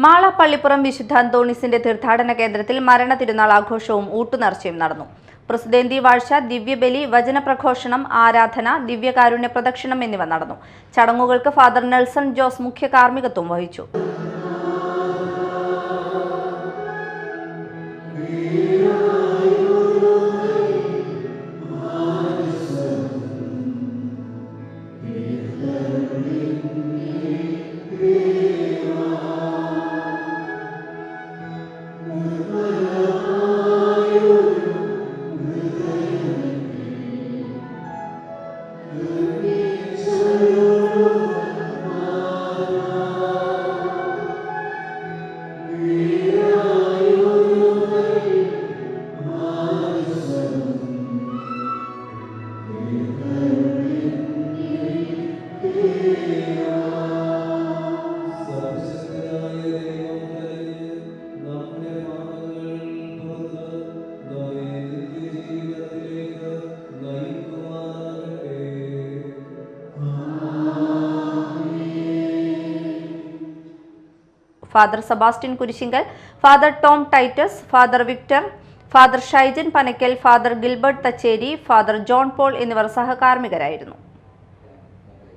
മാള പള്ളിപ്പുറം വിശുദ്ധ അന്തോണീസിന്റെ തീർത്ഥാടന കേന്ദ്രത്തിൽ മരണ തിരുനാൾ ആഘോഷവും ഊട്ടുനേർച്ചയും നടന്നു. പ്രസിദ്ധേന്തി വാഴ്ച, ദിവ്യബലി, വചനപ്രഘോഷണം, ആരാധന, ദിവ്യകാരുണ്യ പ്രദക്ഷിണം എന്നിവ നടന്നു. ചടങ്ങുകൾക്ക് ഫാദർ നെൽസൺ ജോസ് മുഖ്യ കാർമ്മികത്വം വഹിച്ചു. Father Sebastian Kurisinkal, father Tom Titus, father Victor, father Shaijan Panakkal, father Gilbert Thacheri, father John Paul എന്നിവർ സഹകാർമ്മികരായിരുന്നു.